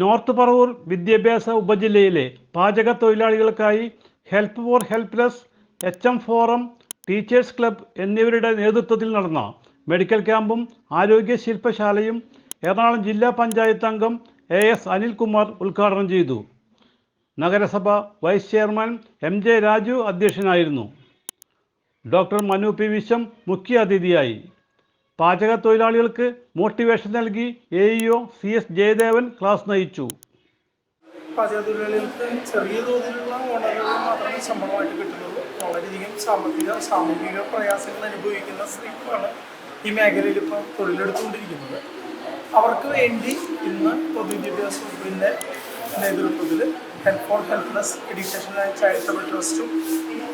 North Paravur വിദ്യാഭ്യാസ ഉപജില്ലയിലെ പാചക തൊഴിലാളികൾക്കായി help for helpless, HM forum, teachers club എന്നിവരുടെ നേതൃത്വത്തിൽ നടന്ന മെഡിക്കൽ ക്യാമ്പും ആരോഗ്യ ശില്പശാലയും എറണാകുളം ജില്ലാ പഞ്ചായത്ത് അംഗം AS അനിൽകുമാർ ഉദ്ഘാടനം ചെയ്തു. നഗരസഭ വൈസ് ചെയർമാൻ MJ രാജു അധ്യക്ഷനായിരുന്നു. Doctor Manu P. വിശ്വം മുഖ്യ അതിഥിയായി. പാചക തൊഴിലാളികൾക്ക് മോട്ടിവേഷൻ നൽകി AEO CS ജയദേവൻ ക്ലാസ് നയിച്ചു. പാചക തൊഴിലാളികൾക്ക് ചെറിയ തോതിലുള്ള ഓണറുകൾ മാത്രമേ ശമ്പളമായിട്ട് കിട്ടുന്നുള്ളൂ. വളരെയധികം സാമൂഹിക പ്രയാസങ്ങൾ അനുഭവിക്കുന്ന സ്ത്രീകളാണ് ഈ മേഖലയിൽ ഇപ്പോൾ തൊഴിലെടുത്തുകൊണ്ടിരിക്കുന്നത്. അവർക്ക് വേണ്ടി ഇന്ന് പൊതുവിദ്യാഭ്യാസ വകുപ്പിൻ്റെ നേതൃത്വത്തിൽ help for helpless education and charitable ട്രസ്റ്റും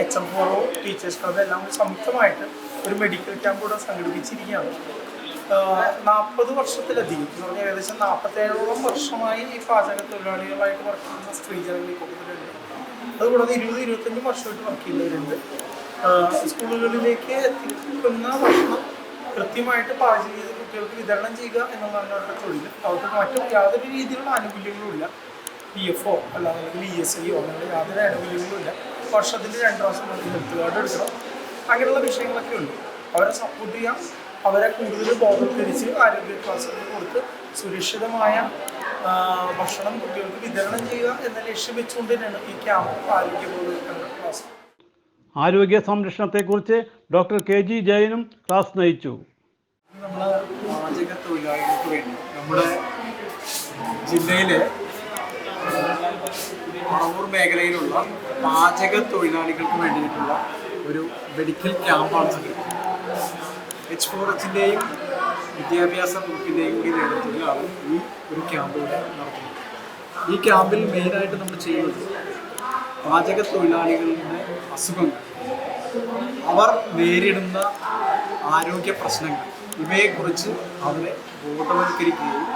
HM ഫോറവും ടീച്ചേഴ്സ് ക്ലബ്ബും എല്ലാം സംയുക്തമായിട്ട് ഒരു മെഡിക്കൽ ക്യാമ്പ് കൂടെ സംഘടിപ്പിച്ചിരിക്കുകയാണ്. 40 വർഷത്തിലധികം എന്ന് പറഞ്ഞാൽ ഏകദേശം 47ഓളം വർഷമായി ഈ പാചക തൊഴിലാളികളായിട്ട് വർക്ക് ചെയ്യുന്ന സ്ത്രീജനങ്ങൾ ഈ കൂട്ടത്തിലുണ്ട്. അതുകൂടാതെ 20-25 വർഷമായിട്ട് വർക്ക് ചെയ്യുന്നവരുണ്ട്. സ്കൂളുകളിലേക്ക് എത്തിക്കുന്ന ഭക്ഷണം കൃത്യമായിട്ട് പാചകം ചെയ്ത് കുട്ടികൾക്ക് വിതരണം ചെയ്യുക എന്നുള്ളതാണ് അവരുടെ തൊഴിൽ. അവർക്ക് മറ്റും യാതൊരു രീതിയിലുള്ള ആനുകൂല്യങ്ങളും ഇല്ല. PFO അല്ലാന്നുണ്ടെങ്കിൽ ESIയോ അങ്ങനെ യാതൊരു ആനുകൂല്യങ്ങളും ഇല്ല. വർഷത്തിൽ 2 പ്രാവശ്യം ഹെൽത്ത് കാർഡ് എടുക്കണം. അങ്ങനെയുള്ള വിഷയങ്ങളൊക്കെ ഉണ്ട്. അവരെ സപ്പോർട്ട് ചെയ്യാം, അവരെ കൂടുതൽ ബോധവൽക്കരിച്ച് ആരോഗ്യ ക്ലാസ്സുകൾ കൊടുത്ത് സുരക്ഷിതമായ ഭക്ഷണം കുട്ടികൾക്ക് വിതരണം ചെയ്യുക എന്ന ലക്ഷ്യം വെച്ചുകൊണ്ട് തന്നെയാണ് ഈ ക്യാമ്പ് ആരോഗ്യ ബോധവൽക്കരണ ക്ലാസ്. ആരോഗ്യ സംരക്ഷണത്തെക്കുറിച്ച് ഡോക്ടർ KG ജയനും ക്ലാസ് നയിച്ചു. നമ്മൾ പാചക തൊഴിലാളികൾക്ക് വേണ്ടി നമ്മുടെ ജില്ലയിലെ പറവൂർ മേഖലയിലുള്ള പാചക തൊഴിലാളികൾക്ക് വേണ്ടിയിട്ടുള്ള ഒരു മെഡിക്കൽ ക്യാമ്പാണ് സംഘടിപ്പിക്കുന്നത്. H4Hൻ്റെയും വിദ്യാഭ്യാസ വകുപ്പിൻ്റെയും കൂടി നേതൃത്വത്തിലാണ് ഈ ഒരു ക്യാമ്പ് ഇവിടെ നടത്തുന്നത്. ഈ ക്യാമ്പിൽ മെയിനായിട്ട് നമ്മൾ ചെയ്യുന്നത് പാചക തൊഴിലാളികളുടെ അസുഖങ്ങൾ, അവർ നേരിടുന്ന ആരോഗ്യ പ്രശ്നങ്ങൾ ഇവയെക്കുറിച്ച് അവരെ ബോധവൽക്കരിക്കുകയും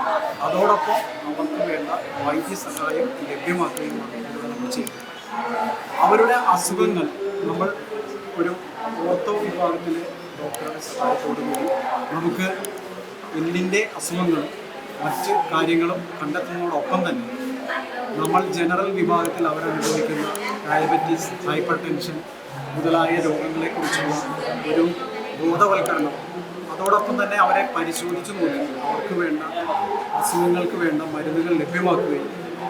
അതോടൊപ്പം അവർക്ക് വേണ്ട വൈദ്യസഹായം ലഭ്യമാക്കുകയുമാണ് ഇവിടെ നമ്മൾ ചെയ്യുന്നത്. അവരുടെ അസുഖങ്ങൾ നമ്മൾ ഒരു ഓർത്തോ വിഭാഗത്തിലെ ഡോക്ടറുടെ സഹായത്തോടുകൂടി നമുക്ക് എല്ലിൻ്റെ അസുഖങ്ങളും മറ്റ് കാര്യങ്ങളും കണ്ടെത്തുന്നതോടൊപ്പം തന്നെ നമ്മൾ ജനറൽ വിഭാഗത്തിൽ അവരനുഭവിക്കുന്ന ഡയബറ്റീസ്, ഹൈപ്പർ ടെൻഷൻ മുതലായ രോഗങ്ങളെക്കുറിച്ചുള്ള ഒരു ബോധവൽക്കരണം, അതോടൊപ്പം തന്നെ അവരെ പരിശോധിച്ച് നോക്കി അവർക്ക് വേണ്ട അസുഖങ്ങൾക്ക് വേണ്ട മരുന്നുകൾ ലഭ്യമാക്കുകയും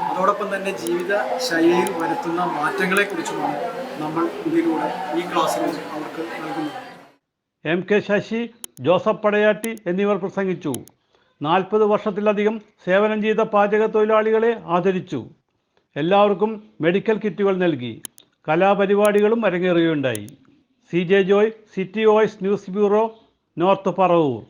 അതോടൊപ്പം തന്നെ ജീവിത ശൈലിയിൽ വരുത്തുന്ന മാറ്റങ്ങളെക്കുറിച്ചുമാണ് നമ്മൾ ഇതിലൂടെ ഈ ക്ലാസ്സിലൂടെ അവർക്ക് നൽകുന്നത്. MK ശശി, ജോസഫ് പടയാട്ടി എന്നിവർ പ്രസംഗിച്ചു. 40 വർഷത്തിലധികം സേവനം ചെയ്ത പാചക തൊഴിലാളികളെ ആദരിച്ചു. എല്ലാവർക്കും മെഡിക്കൽ കിറ്റുകൾ നൽകി. കലാപരിപാടികളും അരങ്ങേറുകയുണ്ടായി. CJ Joy, city voice news bureau, north Paravur.